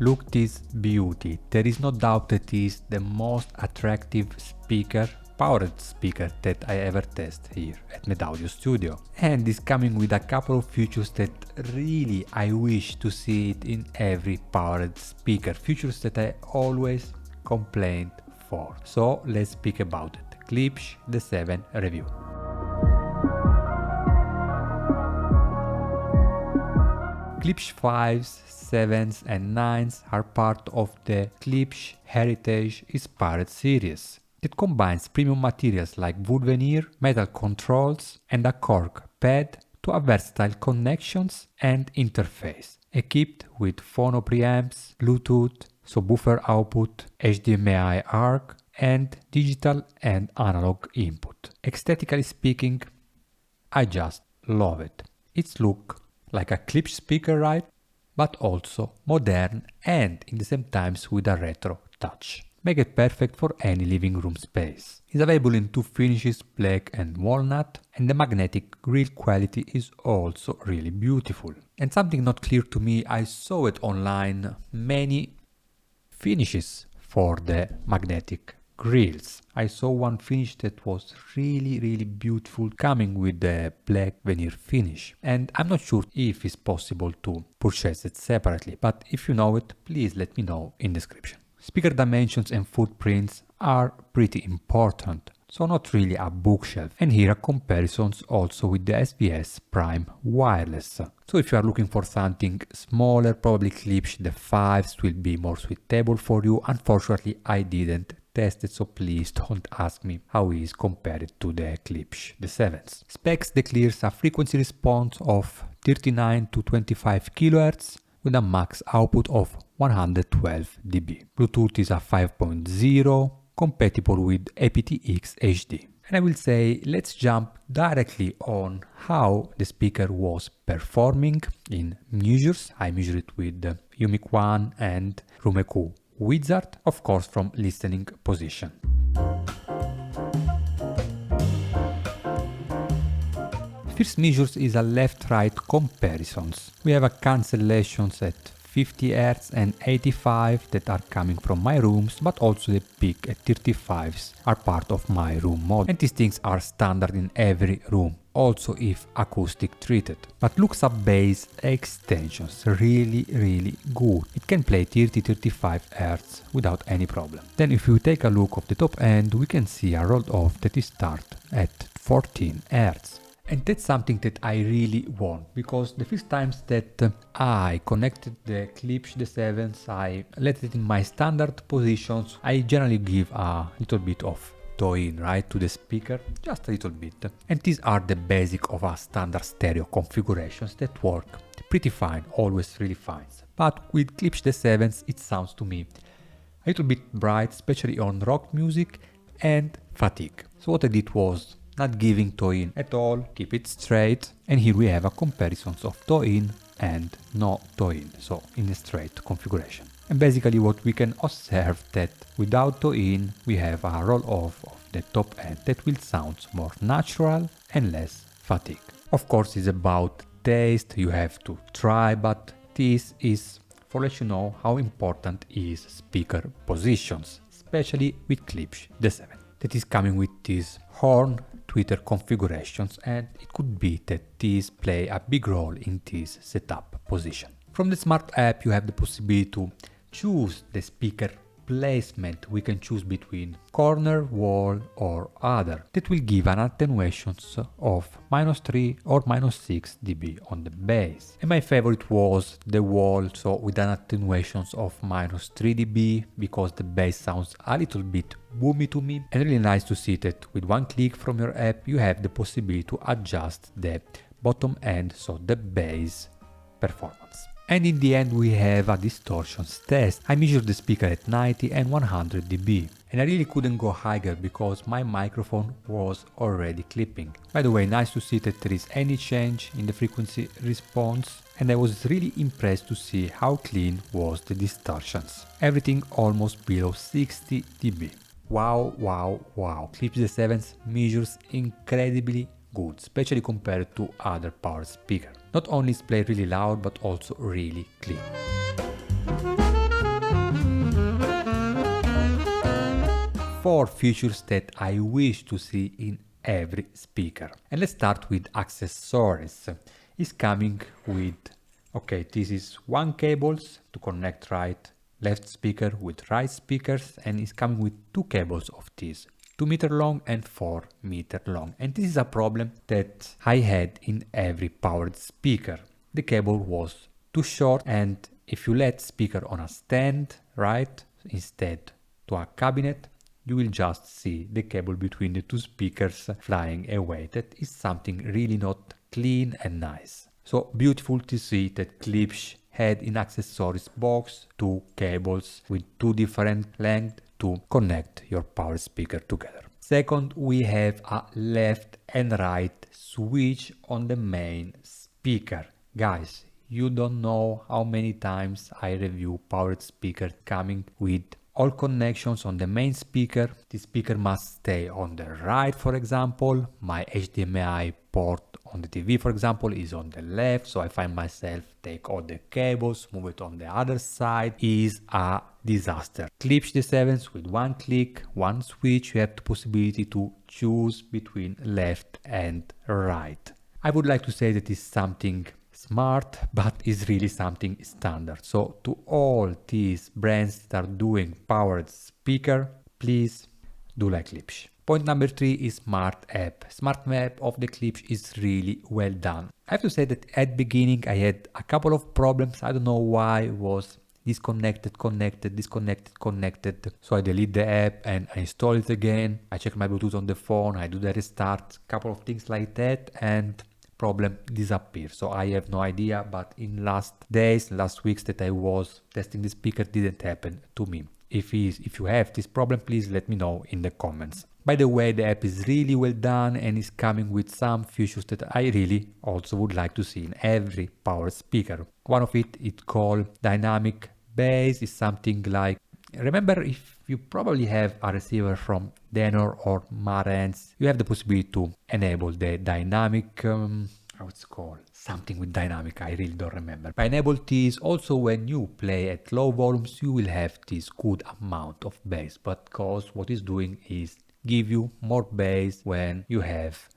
Look this beauty. There is no doubt that it is the most attractive powered speaker that I ever tested here at Med Audio Studio. And is coming with a couple of features that really I wish to see it in every powered speaker. Features that I always complained for. So let's speak about it. KLIPSCH the 7 review. KLIPSCH 5s, 7s and 9s are part of the KLIPSCH Heritage Inspired series that combines premium materials like wood veneer, metal controls and a cork pad to a versatile connections and interface, equipped with phono preamps, Bluetooth, subwoofer output, HDMI ARC and digital and analog input. Aesthetically speaking, I just love it. Its look like a KLIPSCH speaker, right? But also modern and in the same times with a retro touch. Make it perfect for any living room space. It's available in two finishes, black and walnut, and the magnetic grill quality is also really beautiful. And something not clear to me, I saw it online, many finishes for the magnetic grills. I saw one finish that was really beautiful, coming with the black veneer finish, and I'm not sure if it's possible to purchase it separately, but if you know it, please let me know in description. Speaker dimensions and footprints are pretty important, so not really a bookshelf, and here are comparisons also with the SBS Prime Wireless. So if you are looking for something smaller, probably KLIPSCH the 5s will be more suitable for you. Unfortunately, I didn't test it, so please don't ask me how it is compared to the KLIPSCH the 7s. Specs declares a frequency response of 39 to 25 kHz with a max output of 112 dB. Bluetooth is a 5.0, compatible with aptX HD. And I will say, let's jump directly on how the speaker was performing in measures. I measured it with the UMIC 1 and Rumeku Wizard, of course from listening position. First measures is a left-right comparisons. We have a cancellations at 50 Hz and 85 that are coming from my rooms, but also the peak at 35s are part of my room mode. And these things are standard in every room, also if acoustic treated. But look sub bass extensions, really good. It can play 30-35 Hz without any problem. Then if you take a look of the top end, we can see a roll off that is start at 14 Hz. And that's something that I really want, because the first times that I connected the KLIPSCH the 7s, I let it in my standard positions. I generally give a little bit of toe-in, right, to the speaker, just a little bit. And these are the basic of a standard stereo configurations that work pretty fine, always really fine. But with KLIPSCH the 7s, it sounds to me a little bit bright, especially on rock music and fatigue. So what I did was not giving toe-in at all, keep it straight, and here we have a comparisons of toe-in and no toe-in, so in a straight configuration. And basically what we can observe that without toe-in we have a roll-off of the top end that will sound more natural and less fatigue. Of course it's about taste, you have to try, but this is for let you know how important is speaker positions, especially with KLIPSCH the 7. That is coming with this horn tweeter configurations, and it could be that these play a big role in this setup position. From the smart app you have the possibility to choose the speaker placement. We can choose between corner, wall or other. That will give an attenuation of -3 or -6 dB on the bass. And my favorite was the wall, so with an attenuation of -3 dB, because the bass sounds a little bit boomy to me. And really nice to see that with one click from your app you have the possibility to adjust the bottom end, so the bass performance. And in the end we have a distortions test. I measured the speaker at 90 and 100 dB. And I really couldn't go higher because my microphone was already clipping. By the way, nice to see that there is any change in the frequency response. And I was really impressed to see how clean was the distortions. Everything almost below 60 dB. Wow, wow, wow. KLIPSCH the 7s measures incredibly good, especially compared to other power speakers. Not only is play really loud, but also really clean. 4 features that I wish to see in every speaker. And let's start with accessories. It's coming with, okay, this is one cables to connect left speaker with right speakers, and it's coming with 2 cables of these, 2-meter long and 4-meter long. And this is a problem that I had in every powered speaker. The cable was too short, and if you let speaker on a stand, right, instead to a cabinet, you will just see the cable between the 2 speakers flying away. That is something really not clean and nice. So beautiful to see that KLIPSCH had in accessories box 2 cables with 2 different lengths to connect your power speaker together. Second, we have a left and right switch on the main speaker. Guys, you don't know how many times I review powered speaker coming with all connections on the main speaker. The speaker must stay on the right, for example. My HDMI port on the TV, for example, is on the left, so I find myself take all the cables, move it on the other side. Is a disaster. KLIPSCH the Sevens with one click, one switch, you have the possibility to choose between left and right. I would like to say that is something smart, but is really something standard. So to all these brands that are doing powered speaker, please do like KLIPSCH. Point number 3 is Smart App. Smart App of the KLIPSCH is really well done. I have to say that at beginning I had a couple of problems. I don't know why it was disconnected, connected, disconnected, connected. So I delete the app and I install it again. I check my Bluetooth on the phone, I do the restart, couple of things like that, and problem disappears. So I have no idea, but in last weeks that I was testing the speaker, didn't happen to me. If you have this problem, please let me know in the comments. By the way, the app is really well done and is coming with some features that I really also would like to see in every power speaker. One of it is called dynamic bass. Is something like, remember, if you probably have a receiver from Denor or Marantz, you have the possibility to enable the dynamic, how it's called, something with dynamic, I really don't remember. By enable this, also when you play at low volumes, you will have this good amount of bass, but because what it's doing is give you more bass when you have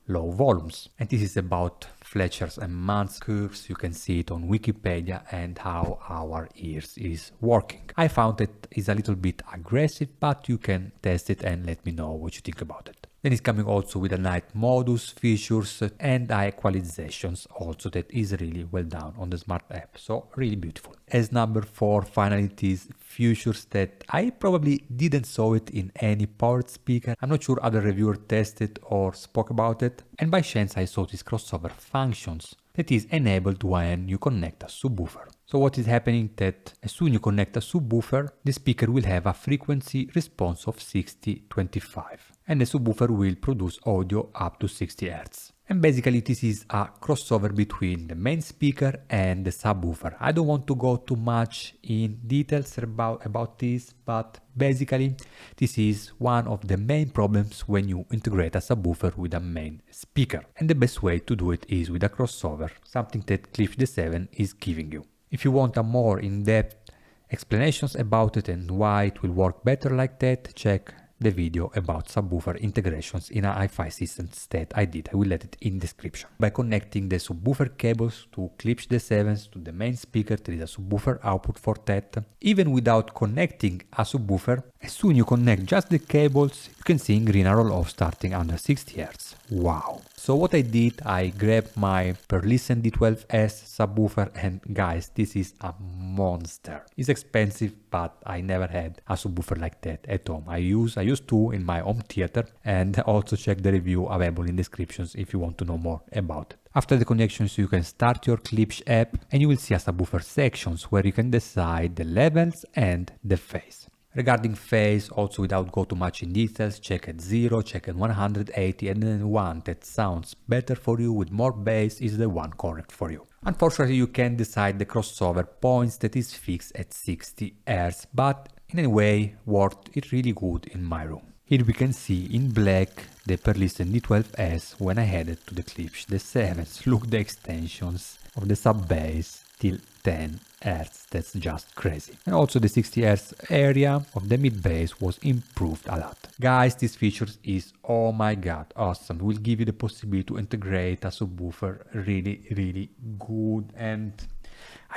low volumes. And this is about Fletcher's and Mann's curves. You can see it on Wikipedia and how our ears is working. I found it is a little bit aggressive, but you can test it and let me know what you think about it. Then it's coming also with a night modus features and equalizations also, that is really well done on the smart app. So really beautiful. As number 4, finally, these features that I probably didn't saw it in any powered speaker. I'm not sure other reviewer tested or spoke about it. And by chance I saw these crossover functions that is enabled when you connect a subwoofer. So what is happening that as soon as you connect a subwoofer, the speaker will have a frequency response of 60-25 and the subwoofer will produce audio up to 60 Hz. And basically this is a crossover between the main speaker and the subwoofer. I don't want to go too much in details about this, but basically this is one of the main problems when you integrate a subwoofer with a main speaker. And the best way to do it is with a crossover, something that KLIPSCH the 7 is giving you. If you want a more in-depth explanations about it and why it will work better like that, check the video about subwoofer integrations in a HiFi systems that I did. I will let it in description. By connecting the subwoofer cables to KLIPSCH the 7s to the main speaker, there is a subwoofer output for that. Even without connecting a subwoofer, as soon as you connect just the cables, you can see green arrow off starting under 60 Hz. Wow! So what I did, I grabbed my Perlisten D12S subwoofer, and guys, this is a monster. It's expensive, but I never had a subwoofer like that at home. I used two in my home theater, and also check the review available in descriptions if you want to know more about it. After the connections, you can start your KLIPSCH app and you will see a subwoofer sections where you can decide the levels and the phase. Regarding phase, also without go too much in details, check at 0, check at 180, and then one that sounds better for you with more bass is the one correct for you. Unfortunately, you can decide the crossover points that is fixed at 60 Hz, but in any way worked it really good in my room. Here we can see in black the Perlisten D12S when I headed to the KLIPSCH the 7s. Look the extensions of the sub bass. till 10 Hz. That's just crazy. And also the 60 Hz area of the mid bass was improved a lot. Guys, this feature is, oh my god, awesome. It will give you the possibility to integrate a subwoofer really good, and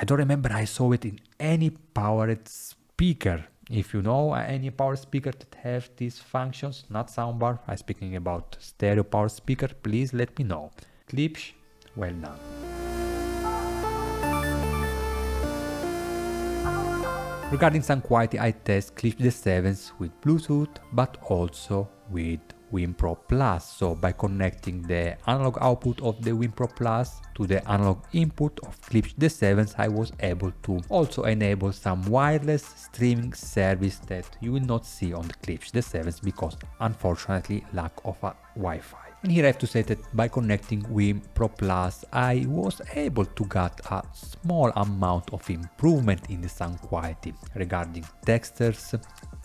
I don't remember I saw it in any powered speaker. If you know any power speaker that have these functions, not soundbar, I'm speaking about stereo power speaker, please let me know. KLIPSCH, well done. Regarding sound quality, I test KLIPSCH the Sevens with Bluetooth, but also with WinPro Plus. So by connecting the analog output of the WinPro Plus to the analog input of KLIPSCH the Sevens, I was able to also enable some wireless streaming service that you will not see on the KLIPSCH the Sevens because unfortunately lack of a Wi-Fi. And here I have to say that by connecting WinPro Plus, I was able to get a small amount of improvement in the sound quality regarding textures,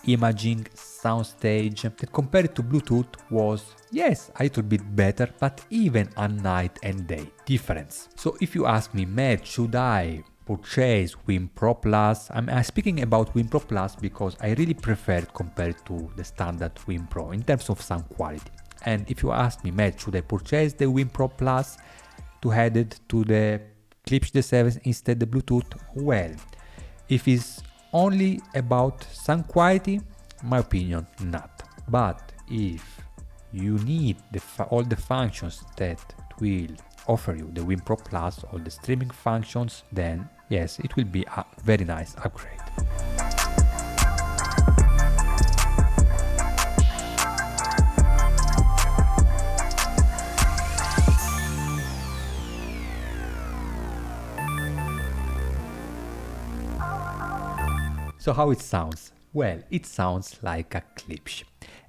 imaging, soundstage, that compared to Bluetooth was, yes, a little bit better, but even a night and day difference. So if you ask me, Matt, should I purchase WinPro Plus? I'm speaking about WinPro Plus because I really prefer it compared to the standard WinPro in terms of sound quality. And if you ask me, Matt, should I purchase the WinPro Plus to add it to the KLIPSCH the 7 instead the Bluetooth? Well, if it's only about sound quality, my opinion, not. But if you need all the functions that will offer you the WinPro Plus, all the streaming functions, then yes, it will be a very nice upgrade. So how it sounds? Well, it sounds like a KLIPSCH,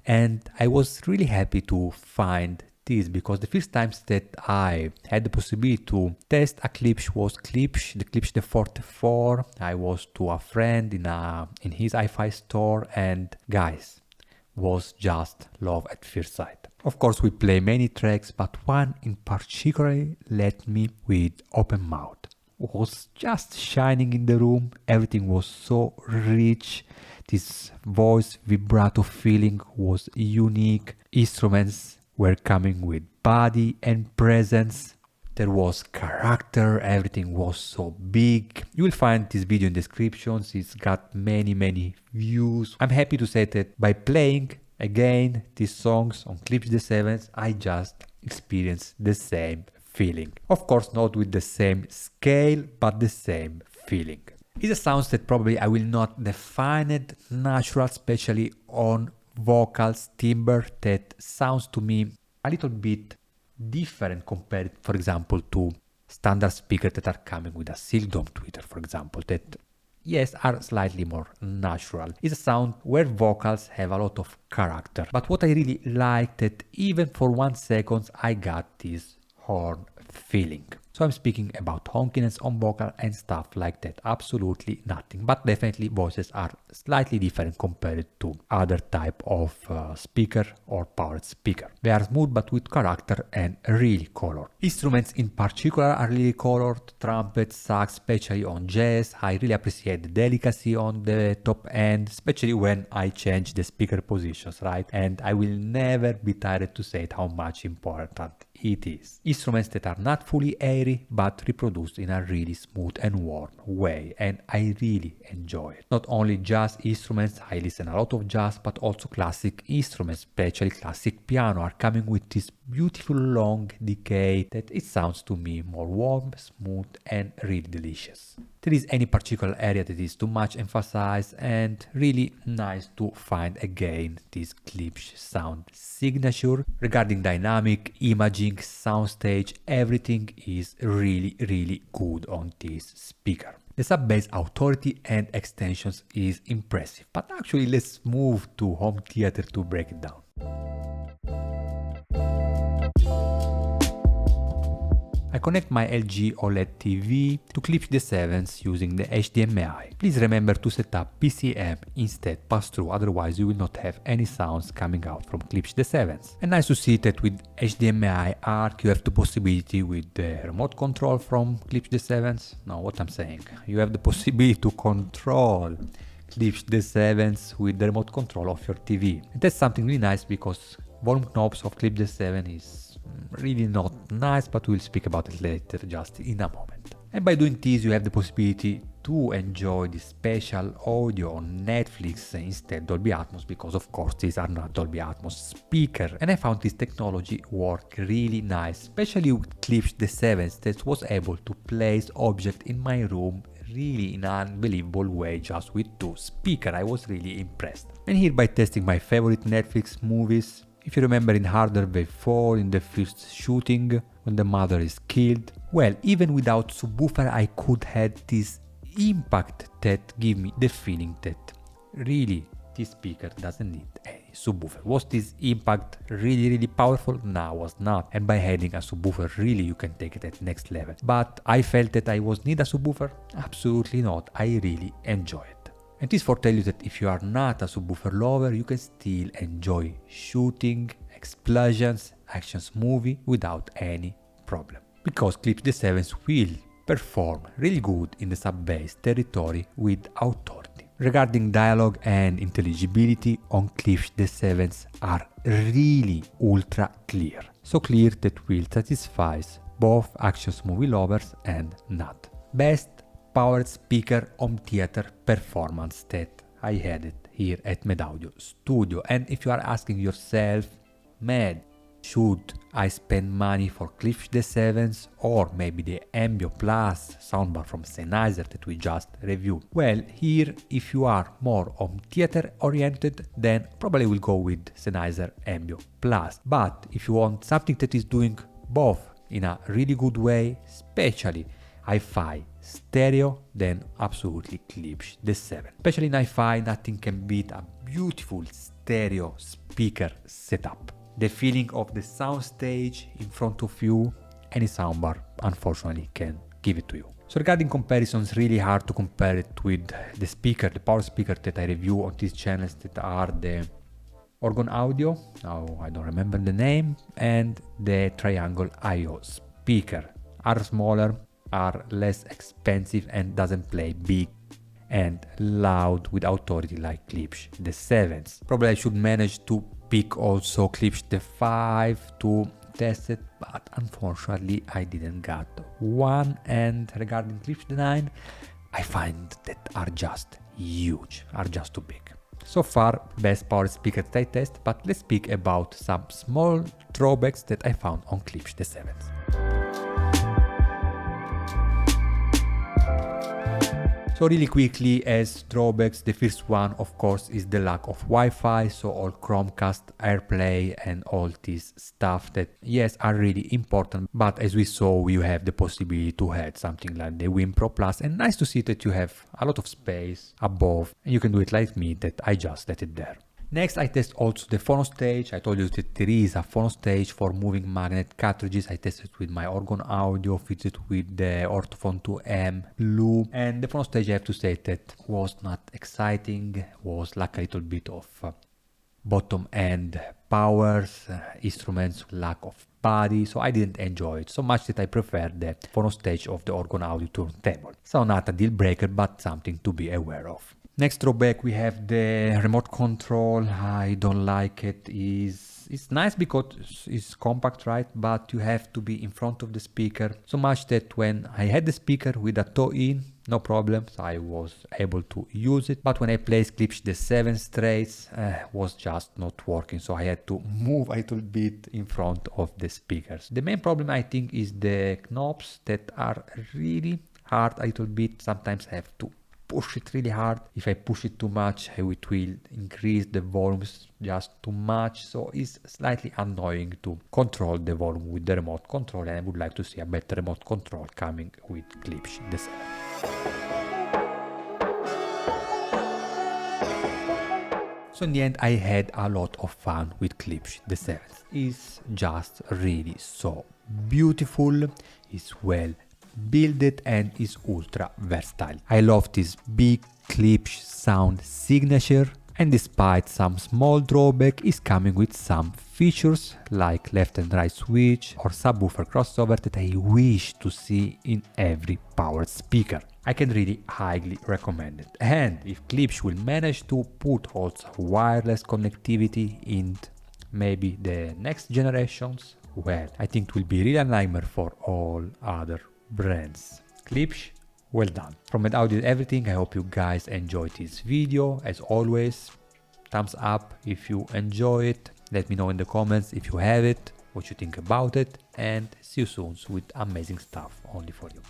and I was really happy to find this because the first times that I had the possibility to test a KLIPSCH was the KLIPSCH the 44. I was to a friend in his HiFi store, and guys, was just love at first sight. Of course, we play many tracks, but one in particular left me with open mouth. Was just shining in the room. Everything was so rich. This voice vibrato feeling was unique. Instruments were coming with body and presence. There was character. Everything was so big. You will find this video in descriptions. It's got many views. I'm happy to say that by playing again these songs on KLIPSCH the 7s, I just experienced the same feeling. Of course, not with the same scale, but the same feeling. It's a sound that probably I will not define it natural, especially on vocals, timbre, that sounds to me a little bit different compared, for example, to standard speakers that are coming with a silk dome tweeter, for example, that yes, are slightly more natural. It's a sound where vocals have a lot of character. But what I really like that even for 1 second I got this horn feeling. So I'm speaking about honkiness on vocal and stuff like that. Absolutely nothing, but definitely voices are slightly different compared to other type of speaker or powered speaker. They are smooth but with character and really colored. Instruments in particular are really colored. Trumpet, sax, especially on jazz. I really appreciate the delicacy on the top end, especially when I change the speaker positions, right? And I will never be tired to say it how much important it is. Instruments that are not fully airy but reproduced in a really smooth and warm way, and I really enjoy it. Not only jazz instruments, I listen a lot of jazz, but also classic instruments, especially classic piano, are coming with this beautiful long decay that it sounds to me more warm, smooth and really delicious. There is any particular area that is too much emphasized, and really nice to find again this KLIPSCH sound signature. Regarding dynamic, imaging, soundstage, everything is really good on this speaker. The sub-bass authority and extensions is impressive, but actually let's move to home theater to break it down. I connect my LG OLED TV to KLIPSCH the Sevens using the HDMI. Please remember to set up PCM instead pass-through, otherwise you will not have any sounds coming out from KLIPSCH the Sevens. And nice to see that with HDMI ARC you have the possibility with the remote control from KLIPSCH the Sevens. Now what I'm saying, you have the possibility to control KLIPSCH the Sevens with the remote control of your TV. And that's something really nice because volume knobs of KLIPSCH the 7 is really not nice, but we'll speak about it later just in a moment. And by doing this you have the possibility to enjoy the special audio on Netflix instead Dolby Atmos, because of course these are not Dolby Atmos speakers. And I found this technology work really nice, especially with KLIPSCH the 7s that was able to place objects in my room really in an unbelievable way just with two speakers. I was really impressed. And here by testing my favorite Netflix movies, if you remember in Harder Way 4, in the first shooting, when the mother is killed, well, even without subwoofer I could have this impact that give me the feeling that really this speaker doesn't need any subwoofer. Was this impact really powerful? No, was not. And by adding a subwoofer, really you can take it at next level. But I felt that I was need a subwoofer? Absolutely not. I really enjoy it. And this for tell you that if you are not a subwoofer lover, you can still enjoy shooting, explosions, actions movie without any problem. Because KLIPSCH the 7s will perform really good in the sub-bass territory with authority. Regarding dialogue and intelligibility on KLIPSCH the 7s are really ultra clear. So clear that will satisfy both actions movie lovers and not. Best powered speaker home theater performance that I had it here at Med Audio Studio. And if you are asking yourself, Med, should I spend money for KLIPSCH the 7s or maybe the Ambio Plus soundbar from Sennheiser that we just reviewed? Well, here if you are more home theater oriented, then probably will go with Sennheiser Ambio Plus. But if you want something that is doing both in a really good way, especially HiFi stereo, then absolutely KLIPSCH the 7. Especially in HiFi, nothing can beat a beautiful stereo speaker setup. The feeling of the soundstage in front of you, any soundbar unfortunately can give it to you. So regarding comparisons, really hard to compare it with the speaker, the power speaker that I review on these channels that are the Orgon Audio, now I don't remember the name, and the Triangle IO speaker. Are smaller, are less expensive and doesn't play big and loud with authority like KLIPSCH the 7s. Probably I should manage to pick also KLIPSCH the 5 to test it, but unfortunately I didn't got one. And regarding KLIPSCH the 9, I find that are just huge, are just too big. So far, best power speaker that I test, but let's speak about some small drawbacks that I found on KLIPSCH the 7s. So really quickly as drawbacks, the first one of course is the lack of Wi-Fi, so all Chromecast, AirPlay and all this stuff that yes are really important, but as we saw you have the possibility to add something like the Win Pro Plus, and nice to see that you have a lot of space above and you can do it like me that I just let it there. Next, I test also the phono stage. I told you that there is a phono stage for moving magnet cartridges. I tested with my Orgon Audio, fitted with the Orthophone 2M Blue. And the phono stage, I have to say that was not exciting, was like a little bit of bottom end powers, instruments, lack of body, so I didn't enjoy it so much that I prefer the phono stage of the Orgon Audio turntable. So not a deal breaker, but something to be aware of. Next drawback, we have the remote control. I don't like it. It's nice because it's compact, right? But you have to be in front of the speaker so much that when I had the speaker with a toe in, no problems, I was able to use it. But when I placed KLIPSCH the 7 straights, was just not working. So I had to move a little bit in front of the speakers. The main problem I think is the knobs that are really hard a little bit. Sometimes I have to push it really hard. If I push it too much, it will increase the volumes just too much. So it's slightly annoying to control the volume with the remote control, and I would like to see a better remote control coming with KLIPSCH the 7. So in the end, I had a lot of fun with KLIPSCH the 7. It's just really so beautiful. is well built and is ultra versatile. I love this big KLIPSCH sound signature, and despite some small drawback, is coming with some features like left and right switch or subwoofer crossover that I wish to see in every powered speaker. I can really highly recommend it. And if KLIPSCH will manage to put also wireless connectivity in maybe the next generations, well, I think it will be really a nightmare for all other brands. KLIPSCH, well done. From it, I did everything. I hope you guys enjoyed this video. As always, thumbs up if you enjoy it. Let me know in the comments if you have it, what you think about it, and see you soon with amazing stuff only for you.